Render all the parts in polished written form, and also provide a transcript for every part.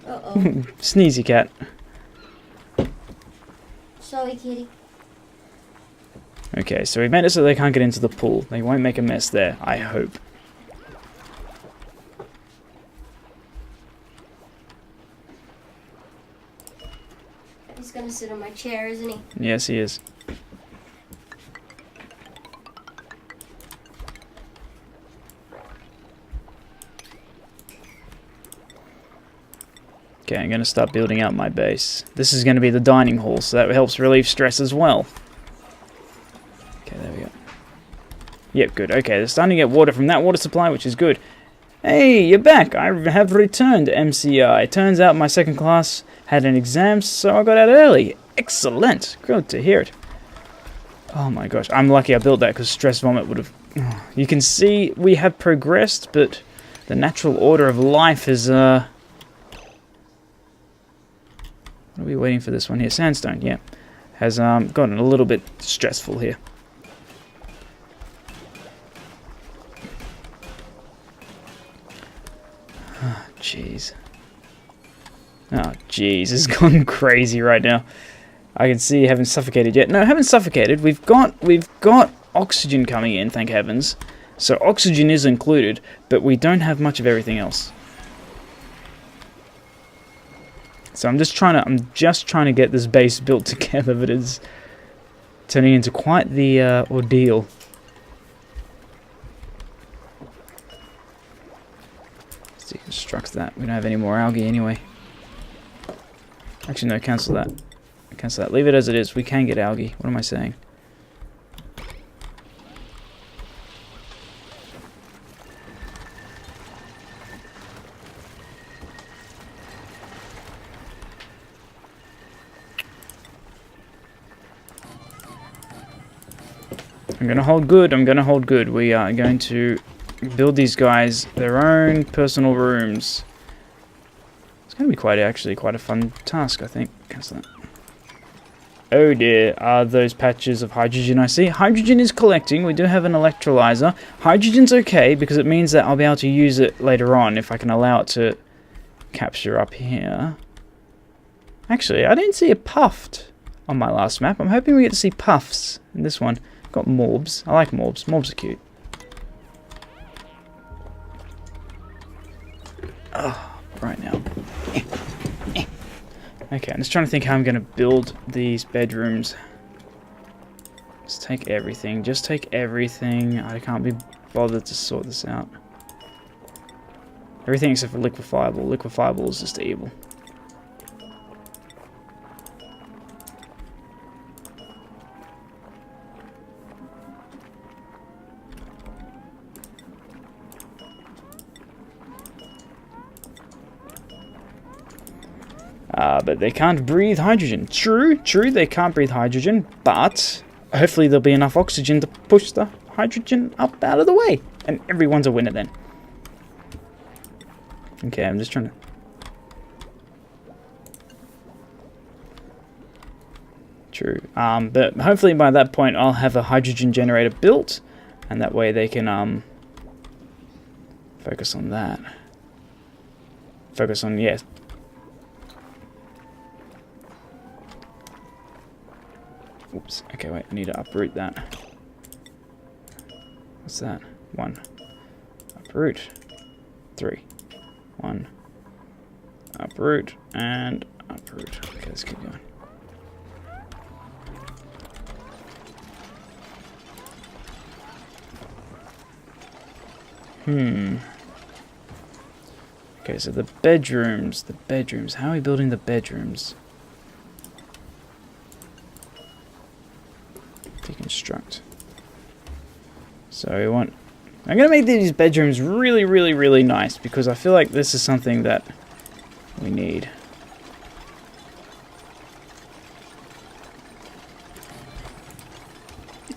Uh-oh. Sneezy cat. Sorry, kitty. Okay, so we made it so they can't get into the pool. They won't make a mess there, I hope. He's gonna sit on my chair, isn't he? Yes, he is. Okay, I'm going to start building out my base. This is going to be the dining hall, so that helps relieve stress as well. Okay, there we go. Yep, good. Okay, they're starting to get water from that water supply, which is good. Hey, you're back! I have returned, MCI. Turns out my second class had an exam, so I got out early. Excellent! Good to hear it. Oh my gosh, I'm lucky I built that because stress vomit would have... You can see we have progressed, but the natural order of life is... What are we waiting for this one here? Sandstone, yeah. Has gotten a little bit stressful here. Oh, jeez. Oh, jeez. It's gone crazy right now. I can see you haven't suffocated yet. No, I haven't suffocated. We've got oxygen coming in, thank heavens. So oxygen is included, but we don't have much of everything else. So I'm just trying to get this base built together, but it's turning into quite the ordeal. Let's deconstruct that. We don't have any more algae anyway. Actually, no, cancel that. Cancel that. Leave it as it is. We can get algae. What am I saying? I'm going to hold good. I'm going to hold good. We are going to build these guys their own personal rooms. It's going to be actually quite a fun task, I think. Cancel that. Oh dear, are those patches of hydrogen I see? Hydrogen is collecting. We do have an electrolyzer. Hydrogen's okay because it means that I'll be able to use it later on if I can allow it to capture up here. Actually, I didn't see a puffed on my last map. I'm hoping we get to see puffs in this one. Got morbs. I like morbs. Morbs are cute. Oh, right now. Okay, I'm just trying to think how I'm going to build these bedrooms. Just take everything. Just take everything. I can't be bothered to sort this out. Everything except for liquefiable. Liquefiable is just evil. But they can't breathe hydrogen. True, they can't breathe hydrogen, but hopefully there'll be enough oxygen to push the hydrogen up out of the way. And everyone's a winner then. Okay, I'm just trying to... True. But hopefully by that point I'll have a hydrogen generator built, and that way they can focus on that. Focus on, yes. Oops. Okay, wait. I need to uproot that. What's that? 1. Uproot. 3. 1. Uproot. And uproot. Okay, let's keep going. Okay, so the bedrooms. How are we building the bedrooms? Deconstruct. So we want... I'm going to make these bedrooms really, really, really nice because I feel like this is something that we need.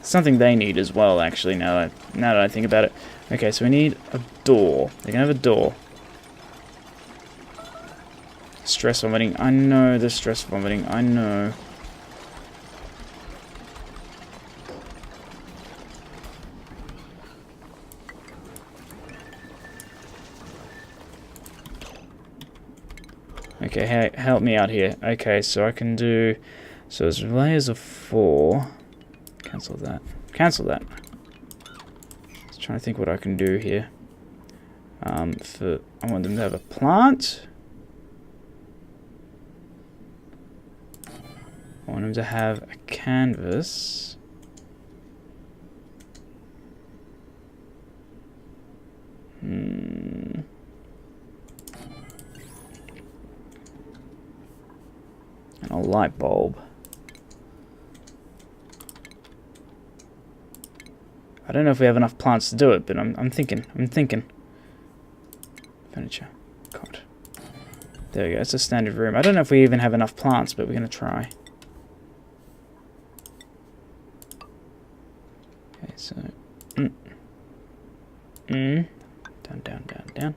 Something they need as well, actually, now that I think about it. Okay, so we need a door. They can have a door. Stress vomiting. I know the stress vomiting. I know. Okay, help me out here. Okay, so I can do... So it's layers of 4. Cancel that. Cancel that. Just trying to think what I can do here. I want them to have a plant. I want them to have a canvas. And a light bulb. I don't know if we have enough plants to do it, but I'm thinking. Furniture. God. There we go. It's a standard room. I don't know if we even have enough plants, but we're gonna try. Okay, so down.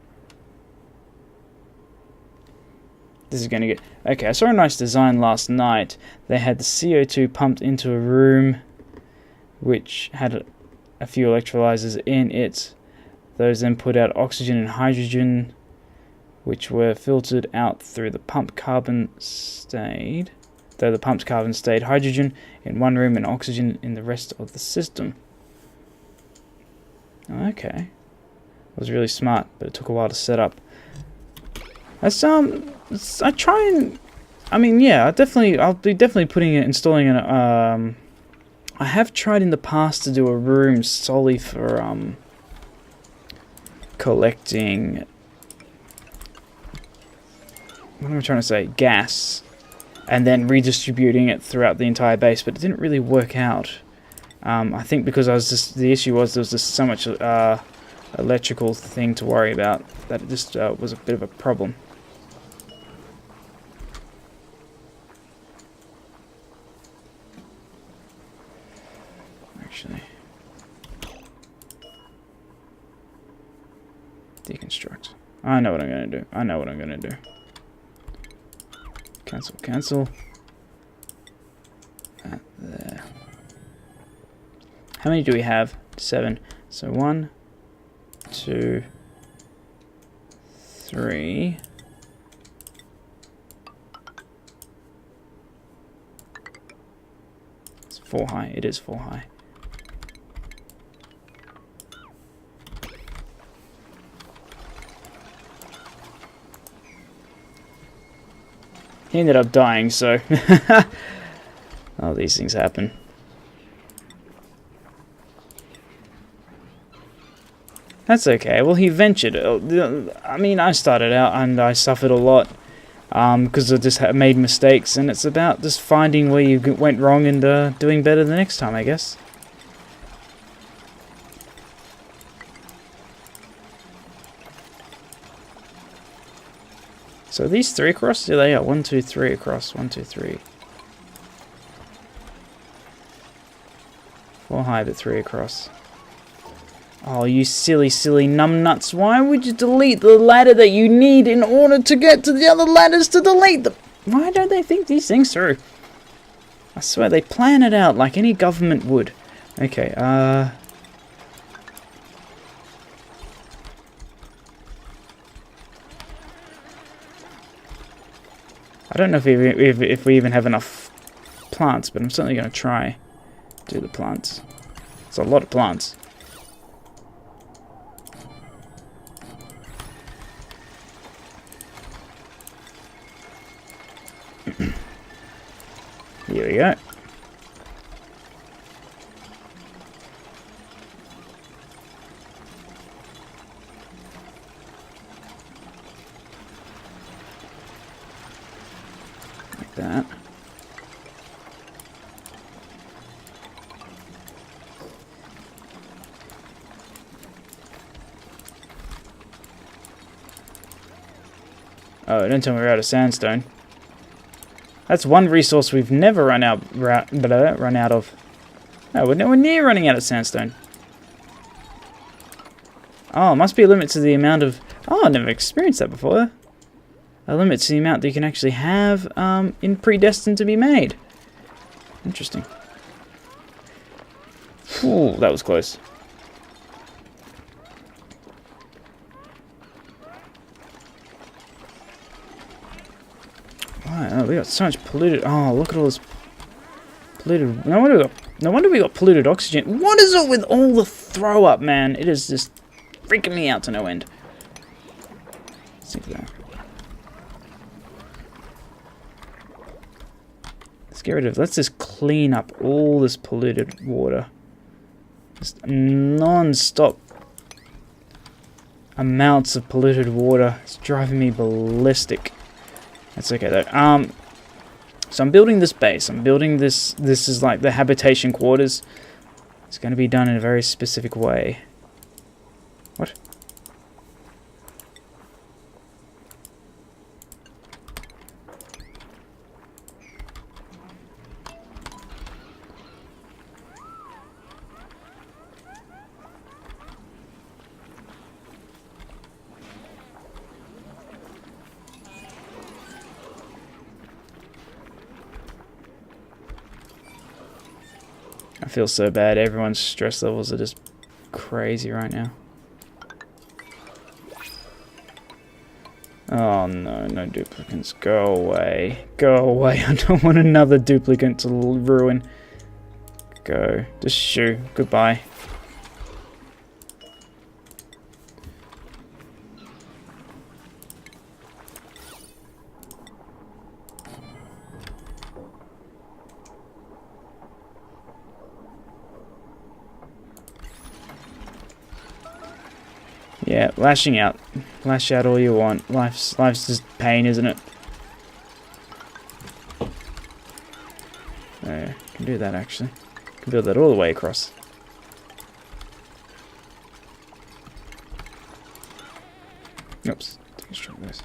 This is gonna get okay. I saw a nice design last night. They had the CO2 pumped into a room, which had a few electrolyzers in it. Those then put out oxygen and hydrogen, which were filtered out through the pumped carbon stayed. Though the pumped carbon stayed hydrogen in one room and oxygen in the rest of the system. Okay. It was really smart, but it took a while to set up. That's I try and I mean yeah, I'll be definitely installing an I have tried in the past to do a room solely for collecting, what am I trying to say, gas, and then redistributing it throughout the entire base, but it didn't really work out. I think because the issue was there was just so much electrical thing to worry about that it just was a bit of a problem. Actually, deconstruct. I know what I'm gonna do. Cancel. That there. How many do we have? 7. So 1, 2, 3. It's 4 high. It is 4 high. He ended up dying, so oh, these things happen. That's okay. Well, he ventured. I mean, I started out and I suffered a lot because I just made mistakes, and it's about just finding where you went wrong and doing better the next time, I guess. So these 3 across? Yeah, they are. 1, 2, 3 across. 1, 2, 3. 4 high, but 3 across. Oh, you silly numbnuts. Why would you delete the ladder that you need in order to get to the other ladders to delete them? Why don't they think these things through? I swear, they plan it out like any government would. Okay, I don't know if we even have enough plants, but I'm certainly going to try to do the plants. It's a lot of plants. Here we go. Like that. Oh, don't tell me we're out of sandstone. That's one resource we've never run out of. No, we're nowhere near running out of sandstone. Oh, must be a limit to the amount of... Oh, I've never experienced that before. A limit to the amount that you can actually have in predestined to be made. Interesting. Phew, that was close. Right, oh, we got so much polluted. Oh, look at all this polluted. No wonder we got polluted oxygen. What is it with all the throw up, man? It is just freaking me out to no end. Let's think of that. Let's just clean up all this polluted water. Just non-stop amounts of polluted water. It's driving me ballistic. That's okay though. So I'm building this base. I'm building this. This is like the habitation quarters. It's going to be done in a very specific way. What? I feel so bad. Everyone's stress levels are just crazy right now. Oh no, no duplicates. Go away. Go away. I don't want another duplicate to ruin. Go. Just shoo. Goodbye. Yeah, lashing out. Lash out all you want. Life's just pain, isn't it? Yeah, can do that actually. Can build that all the way across. Oops, destroy this.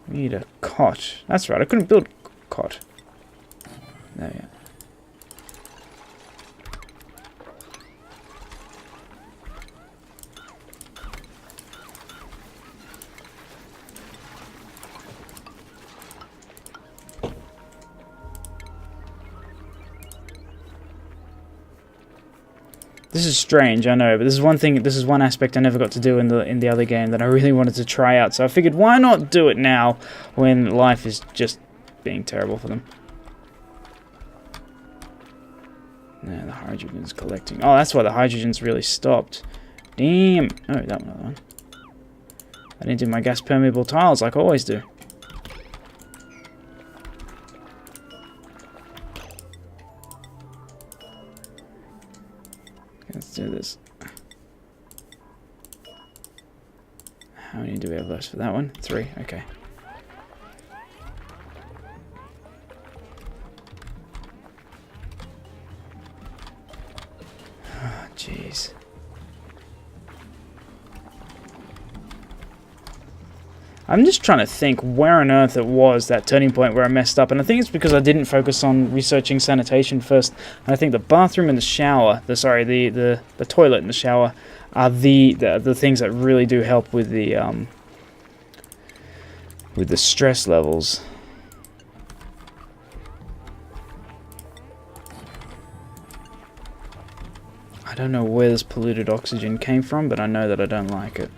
We need a cot. That's right, I couldn't build a cot. There we go. This is strange, I know, but this is one thing. This is one aspect I never got to do in the other game that I really wanted to try out. So I figured, why not do it now when life is just being terrible for them? No, the hydrogen's collecting. Oh, that's why the hydrogen's really stopped. Damn. Oh, that one. I didn't do my gas permeable tiles like I always do. Let's do this. How many do we have left for that one? 3, okay. Oh, jeez. I'm just trying to think where on earth it was, that turning point where I messed up, and I think it's because I didn't focus on researching sanitation first. And I think the bathroom and the shower, the toilet and the shower are the things that really do help with the stress levels. I don't know where this polluted oxygen came from, but I know that I don't like it.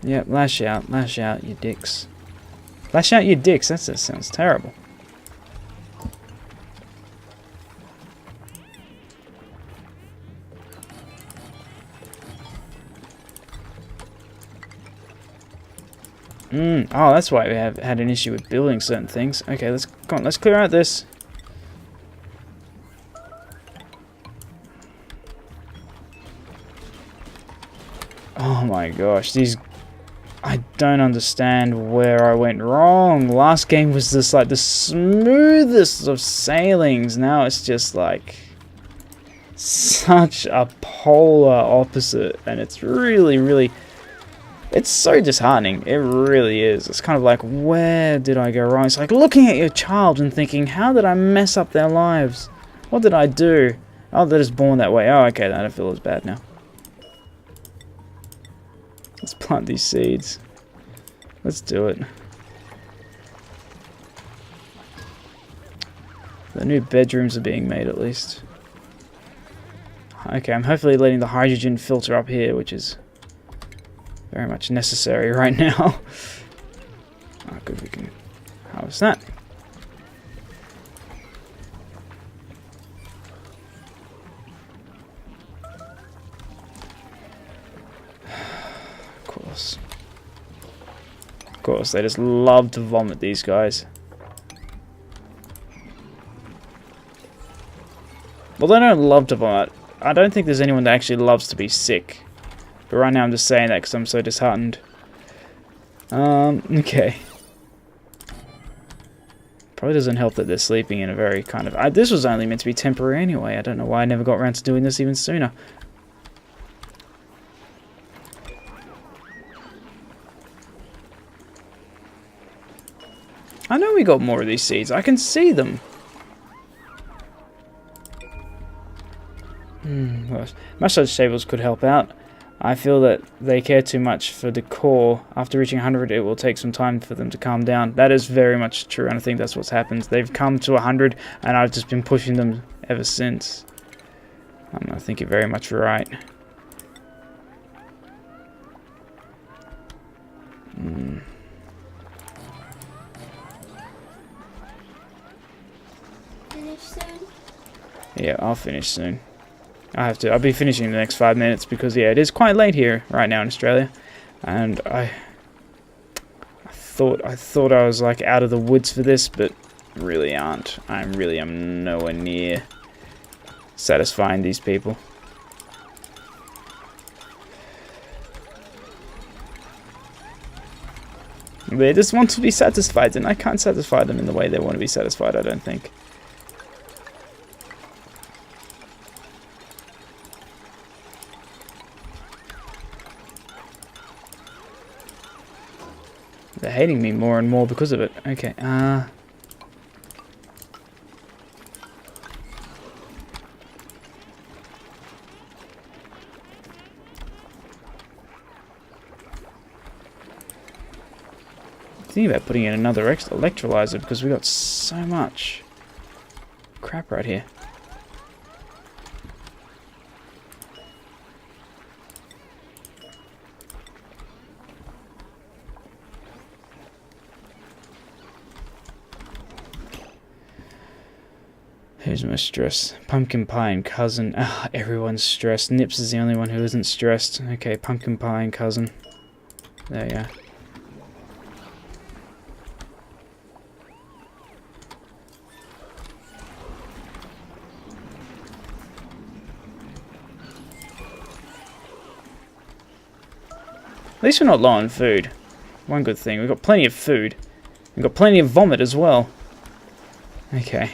Yep, lash out, you dicks. Lash out, you dicks, that sounds terrible. Oh, that's why we have had an issue with building certain things. Okay, let's clear out this. Oh my gosh, I don't understand where I went wrong. Last game was just like the smoothest of sailings. Now it's just like such a polar opposite, and it's really, it's so disheartening. It really is. It's kind of like, where did I go wrong? It's like looking at your child and thinking, how did I mess up their lives? What did I do? Oh, they're just born that way. Oh, okay, I don't feel as bad now. Let's plant these seeds. Let's do it. The new bedrooms are being made at least. Okay, I'm hopefully letting the hydrogen filter up here, which is very much necessary right now. Oh, good, we can harvest that. Of course, they just love to vomit, these guys. Well, they don't love to vomit. I don't think there's anyone that actually loves to be sick. But right now I'm just saying that because I'm so disheartened. Okay. Probably doesn't help that they're sleeping in a very kind of... this was only meant to be temporary anyway. I don't know why I never got around to doing this even sooner. I know we got more of these seeds. I can see them. Well, massage tables could help out. I feel that they care too much for decor. After reaching 100, it will take some time for them to calm down. That is very much true, and I think that's what's happened. They've come to 100, and I've just been pushing them ever since. I think you're very much right. Finish soon? Yeah, I'll finish soon. I'll be finishing in the next 5 minutes because, yeah, it is quite late here right now in Australia. And I thought I was, like, out of the woods for this, but really aren't. I really am nowhere near satisfying these people. They just want to be satisfied, and I can't satisfy them in the way they want to be satisfied, I don't think. They're hating me more and more because of it. Okay, thinking about putting in another electrolyzer because we got so much crap right here. Who's most stressed? Pumpkin pie and cousin. Ah, everyone's stressed. Nips is the only one who isn't stressed. Okay, pumpkin pie and cousin. There you are. At least we're not low on food. One good thing. We've got plenty of food. We've got plenty of vomit as well. Okay,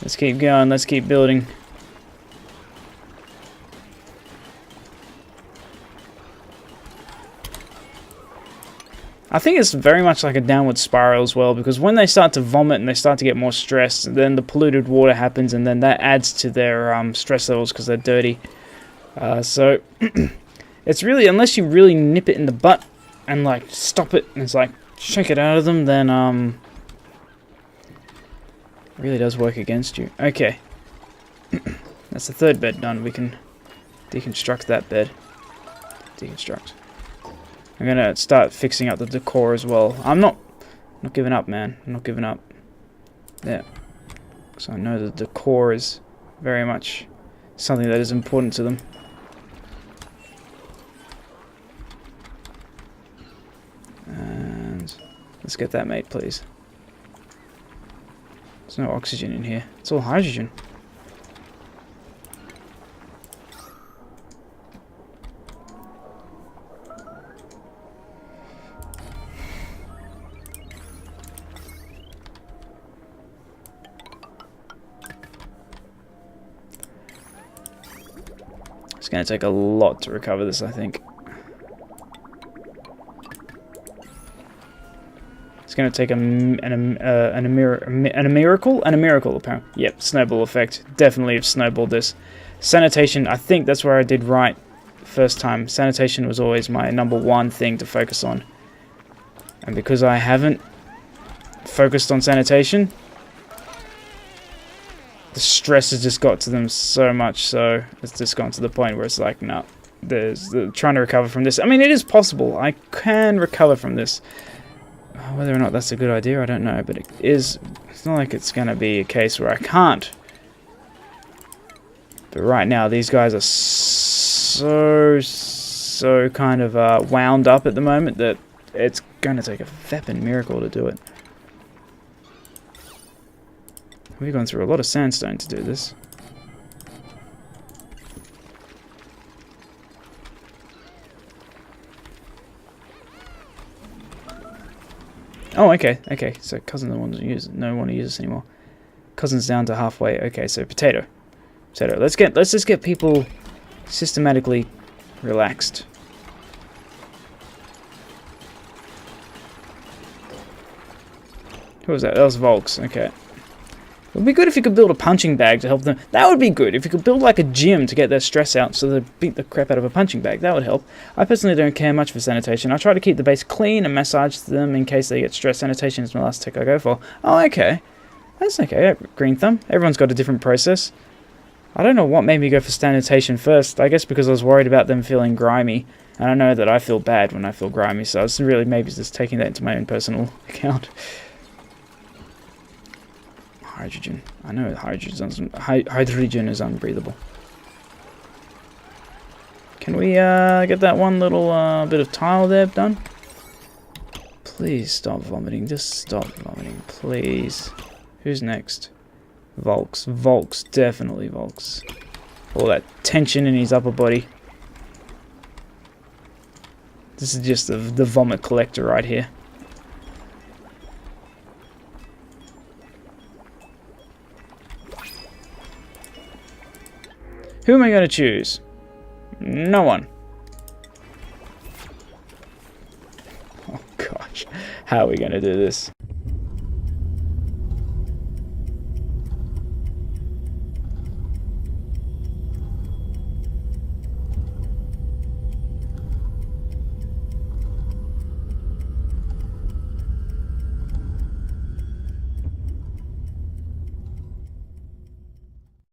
let's keep going, let's keep building. I think it's very much like a downward spiral as well, because when they start to vomit and they start to get more stressed, then the polluted water happens, and then that adds to their stress levels because they're dirty. So it's really, unless you really nip it in the butt and like stop it and it's like shake it out of them, then it really does work against you. Okay. That's the third bed done. We can deconstruct that bed. Deconstruct. I'm gonna start fixing up the decor as well. I'm not giving up, man. I'm not giving up. Yeah. So I know the decor is very much something that is important to them. And let's get that made, please. There's no oxygen in here. It's all hydrogen. It's going to take a lot to recover this, I think. It's going to take a miracle, apparently. Yep, snowball effect. Definitely have snowballed this. Sanitation, I think that's where I did right first time. Sanitation was always my #1 thing to focus on. And because I haven't focused on sanitation, the stress has just got to them so much, so it's just gone to the point where it's like, no, there's trying to recover from this. I mean, it is possible. I can recover from this. Whether or not that's a good idea, I don't know, but it is. It's not like it's going to be a case where I can't. But right now, these guys are so kind of wound up at the moment that it's going to take a flippin' miracle to do it. We've gone through a lot of sandstone to do this. Oh, okay, okay. So cousin don't want to use it. No one to use this anymore. Cousin's down to halfway. Okay, so potato. Potato. Let's just get people systematically relaxed. Who was that? That was Volks. Okay. It would be good if you could build a punching bag to help them. That would be good. If you could build like a gym to get their stress out so they beat the crap out of a punching bag. That would help. I personally don't care much for sanitation. I try to keep the base clean and massage them in case they get stressed. Sanitation is my last tech I go for. Oh, okay. That's okay. Green thumb. Everyone's got a different process. I don't know what made me go for sanitation first. I guess because I was worried about them feeling grimy. And I know that I feel bad when I feel grimy. So I was really maybe just taking that into my own personal account. Hydrogen. I know hydrogen is unbreathable. Can we get that one little bit of tile there done? Please stop vomiting. Just stop vomiting, please. Who's next? Volks. Volks. Definitely Volks. All that tension in his upper body. This is just the vomit collector right here. Who am I going to choose? No one. Oh gosh, how are we going to do this?